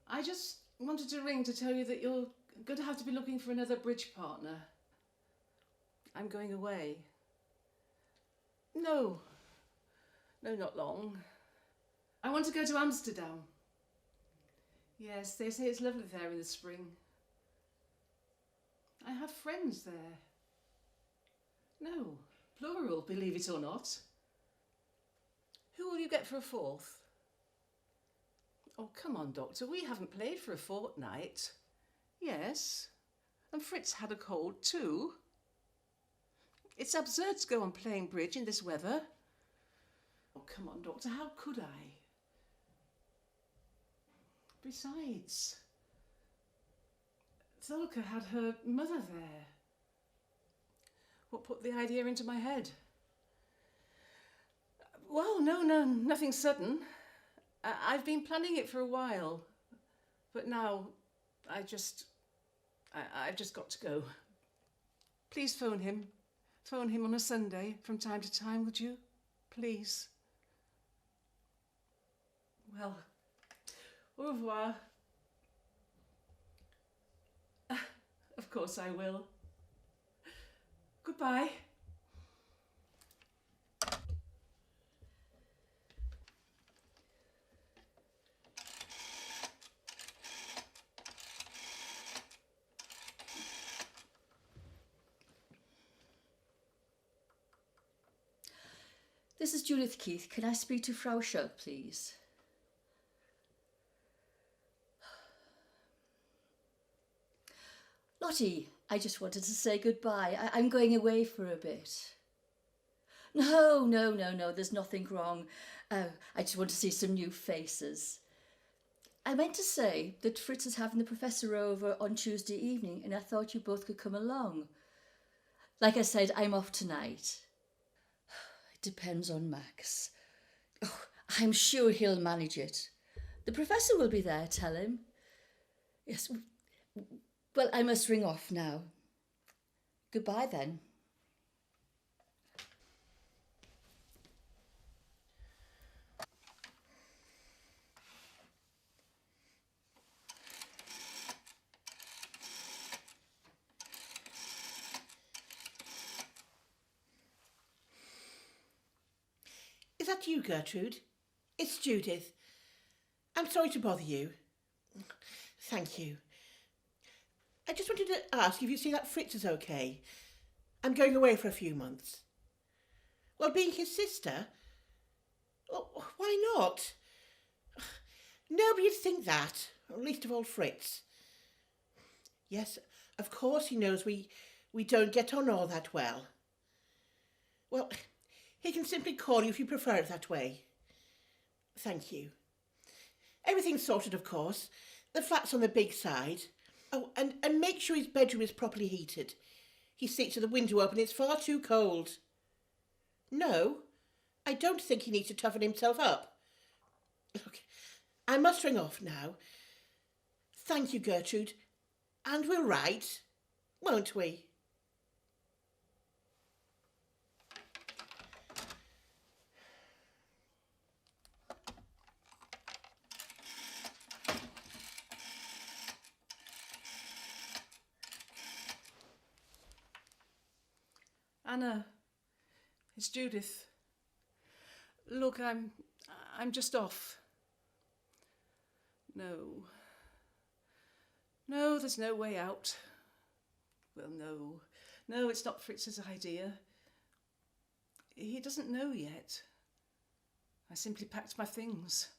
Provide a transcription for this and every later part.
I just wanted to ring to tell you that you're going to have to be looking for another bridge partner. I'm going away. No, not long. I want to go to Amsterdam. Yes, they say it's lovely there in the spring. I have friends there. No, plural, believe it or not. Who will you get for a fourth? Oh, come on, Doctor, we haven't played for a fortnight. Yes, and Fritz had a cold too. It's absurd to go on playing bridge in this weather. Oh, come on, Doctor, how could I? Besides, Zolka had her mother there. What put the idea into my head? Well, no, nothing sudden. I've been planning it for a while, but now I've just got to go. Please phone him. Phone him on a Sunday from time to time, would you? Please. Well, au revoir. Of course I will. Goodbye. This is Judith Keith. Can I speak to Frau Schultz, please? Lottie, I just wanted to say goodbye. I'm going away for a bit. No, there's nothing wrong. I just want to see some new faces. I meant to say that Fritz is having the professor over on Tuesday evening and I thought you both could come along. Like I said, I'm off tonight. It depends on Max. Oh, I'm sure he'll manage it. The professor will be there, tell him. Yes, well, I must ring off now. Goodbye then. Is that you, Gertrude? It's Judith. I'm sorry to bother you. Thank you. I just wanted to ask if you see that Fritz is okay. I'm going away for a few months. Well, being his sister? Well, why not? Nobody'd think that, least of all Fritz. Yes, of course he knows we don't get on all that well. Well, he can simply call you if you prefer it that way. Thank you. Everything's sorted, of course. The flat's on the big side. Oh, and make sure his bedroom is properly heated. He sleeps with the window open. It's far too cold. No, I don't think he needs to toughen himself up. Look, I must ring off now. Thank you, Gertrude. And we'll write, won't we? Anna, it's Judith. Look, I'm just off. No, there's no way out. Well, no, it's not Fritz's idea. He doesn't know yet. I simply packed my things.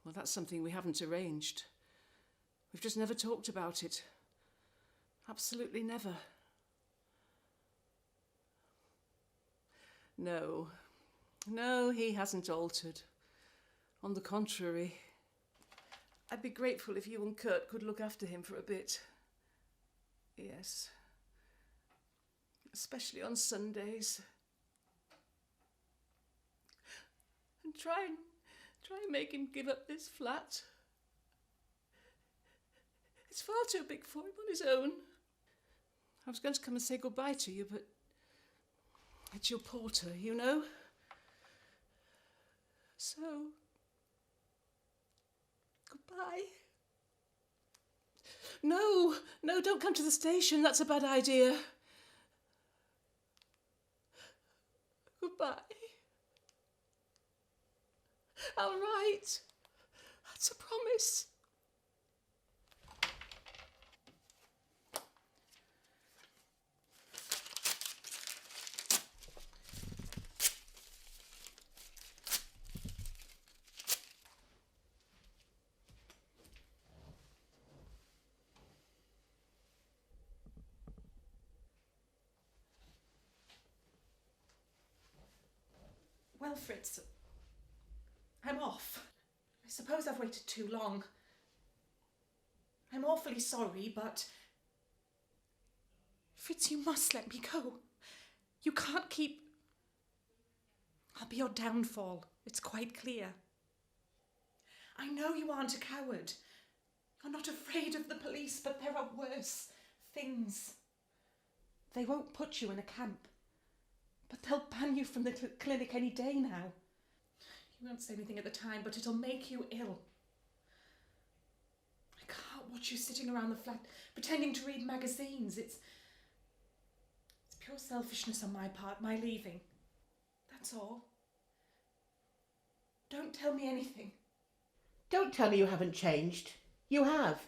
Well, that's something we haven't arranged. We've just never talked about it. Absolutely never. No, he hasn't altered. On the contrary, I'd be grateful if you and Kurt could look after him for a bit. Yes. Especially on Sundays. And try and make him give up this flat. It's far too big for him on his own. I was going to come and say goodbye to you, but it's your porter, you know. So, Goodbye. No, don't come to the station. That's a bad idea. Goodbye. I'll write. That's a promise. Well, Fritz, I'm off. I suppose I've waited too long. I'm awfully sorry, but... Fritz, you must let me go. You can't keep... I'll be your downfall. It's quite clear. I know you aren't a coward. You're not afraid of the police, but there are worse things. They won't put you in a camp. But they'll ban you from the clinic any day now. You won't say anything at the time, but it'll make you ill. I can't watch you sitting around the flat pretending to read magazines. It's pure selfishness on my part, my leaving. That's all. Don't tell me anything. Don't tell me you haven't changed. You have.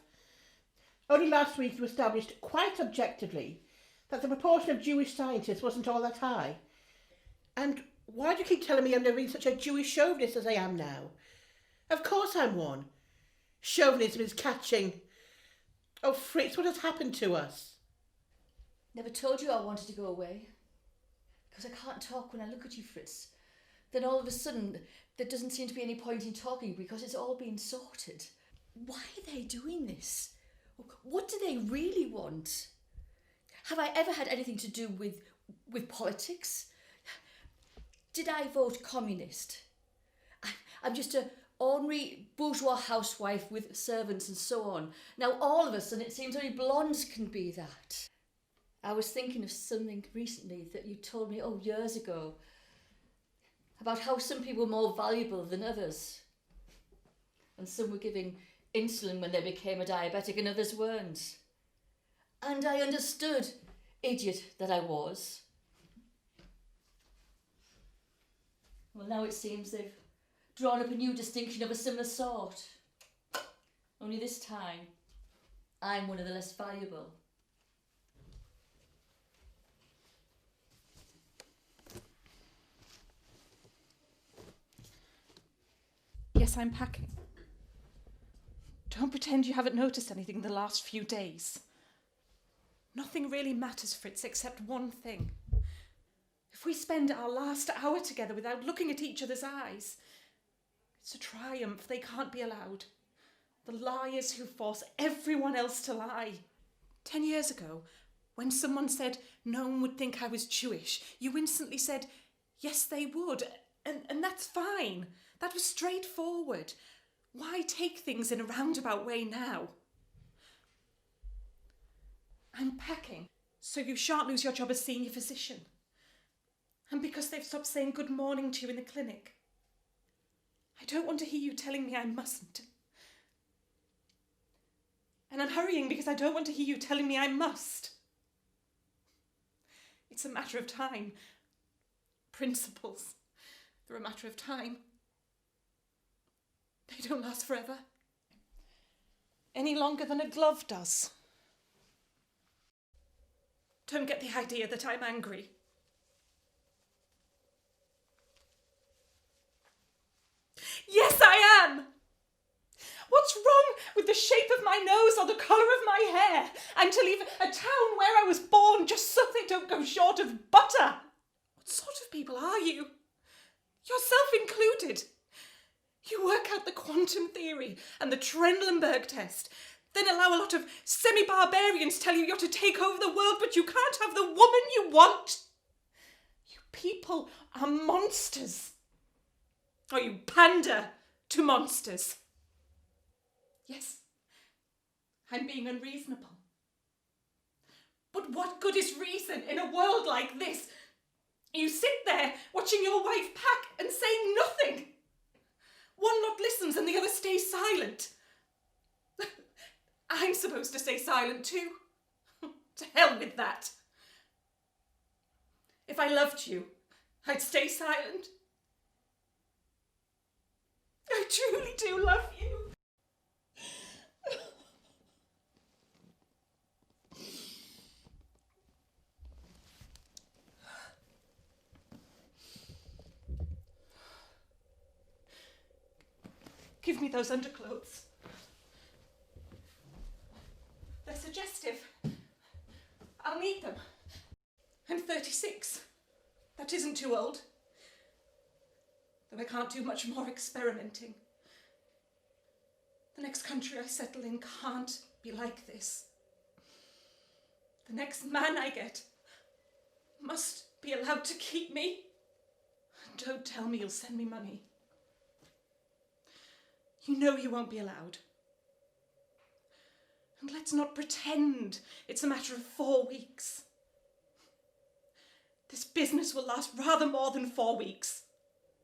Only last week you established quite objectively that the proportion of Jewish scientists wasn't all that high. And why do you keep telling me I'm never been such a Jewish chauvinist as I am now? Of course I'm one. Chauvinism is catching. Oh, Fritz, what has happened to us? Never told you I wanted to go away. Because I can't talk when I look at you, Fritz. Then all of a sudden, there doesn't seem to be any point in talking because it's all been sorted. Why are they doing this? What do they really want? Have I ever had anything to do with politics? Did I vote communist? I'm just an ordinary bourgeois housewife with servants and so on. Now all of a sudden it seems only blondes can be that. I was thinking of something recently that you told me, years ago, about how some people were more valuable than others. And some were giving insulin when they became a diabetic and others weren't. And I understood, idiot that I was. Well, now it seems they've drawn up a new distinction of a similar sort. Only this time, I'm one of the less valuable. Yes, I'm packing. Don't pretend you haven't noticed anything in the last few days. Nothing really matters, Fritz, except one thing. If we spend our last hour together without looking at each other's eyes, it's a triumph. They can't be allowed. The liars who force everyone else to lie. 10 years ago, when someone said no one would think I was Jewish, you instantly said, yes, they would. And that's fine. That was straightforward. Why take things in a roundabout way now? I'm packing, so you shan't lose your job as senior physician. And because they've stopped saying good morning to you in the clinic. I don't want to hear you telling me I mustn't. And I'm hurrying because I don't want to hear you telling me I must. It's a matter of time. Principles, they're a matter of time. They don't last forever. Any longer than a glove does. Don't get the idea that I'm angry. Yes, I am! What's wrong with the shape of my nose or the colour of my hair? I'm to leave a town where I was born just so they don't go short of butter. What sort of people are you? Yourself included. You work out the quantum theory and the Trendelenburg test, then allow a lot of semi-barbarians tell you you're to take over the world, but you can't have the woman you want. You people are monsters. Or you pander to monsters. Yes, I'm being unreasonable. But what good is reason in a world like this? You sit there watching your wife pack and saying nothing. One lot listens and the other stays silent. I'm supposed to stay silent too. To hell with that. If I loved you, I'd stay silent. I truly do love you. Give me those underclothes. They're suggestive. I'll need them. I'm 36. That isn't too old. Though I can't do much more experimenting. The next country I settle in can't be like this. The next man I get must be allowed to keep me. Don't tell me you'll send me money. You know you won't be allowed. And let's not pretend it's a matter of 4 weeks. This business will last rather more than 4 weeks.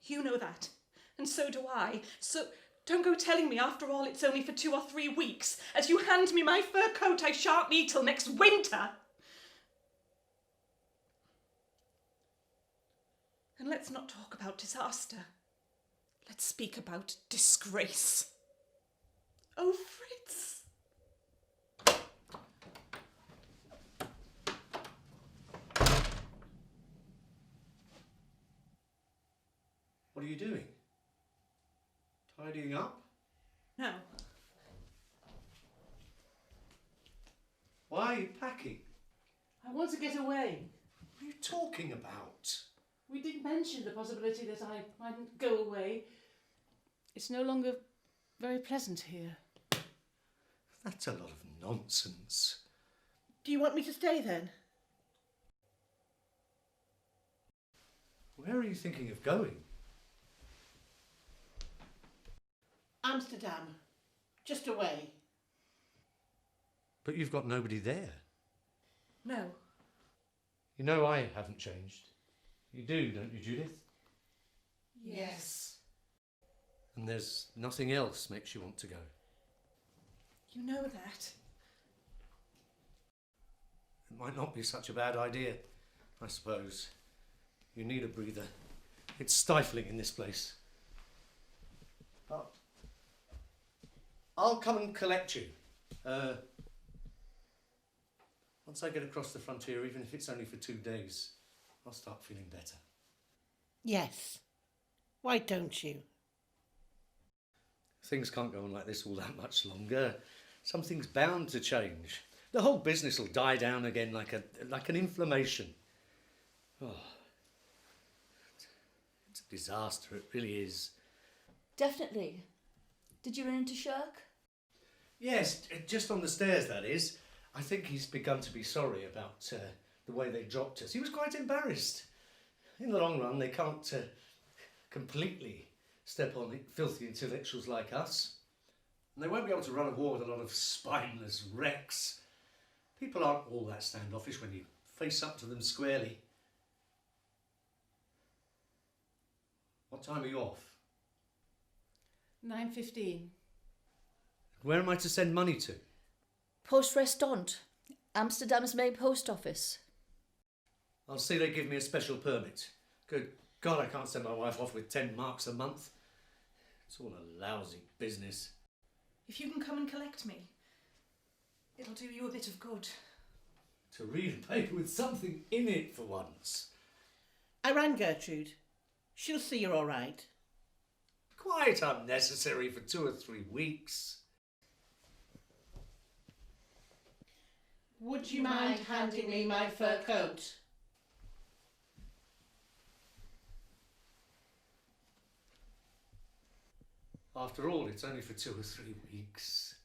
You know that, and so do I. So don't go telling me after all it's only for 2 or 3 weeks. As you hand me my fur coat I shan't need till next winter. And let's not talk about disaster. Let's speak about disgrace. Oh, Fritz. What are you doing? Tidying up? No. Why are you packing? I want to get away. What are you talking about? We did mention the possibility that I mightn't go away. It's no longer very pleasant here. That's a lot of nonsense. Do you want me to stay then? Where are you thinking of going? Amsterdam. Just away. But you've got nobody there. No. You know I haven't changed. You do, don't you, Judith? Yes. And there's nothing else makes you want to go. You know that. It might not be such a bad idea, I suppose. You need a breather. It's stifling in this place. But I'll come and collect you. Once I get across the frontier, even if it's only for 2 days, I'll start feeling better. Yes. Why don't you? Things can't go on like this all that much longer. Something's bound to change. The whole business will die down again like an inflammation. Oh, it's a disaster, it really is. Definitely. Did you run into Shirk? Yes, just on the stairs, that is. I think he's begun to be sorry about the way they dropped us. He was quite embarrassed. In the long run, they can't completely step on filthy intellectuals like us. And they won't be able to run a war with a lot of spineless wrecks. People aren't all that standoffish when you face up to them squarely. What time are you off? 9:15. Where am I to send money to? Post Restaurant, Amsterdam's main post office. I'll see they give me a special permit. Good God, I can't send my wife off with 10 marks a month. It's all a lousy business. If you can come and collect me, it'll do you a bit of good. To read a paper with something in it for once. I rang Gertrude. She'll see you're all right. Quite unnecessary for 2 or 3 weeks. Would you mind handing me my fur coat? After all, it's only for 2 or 3 weeks.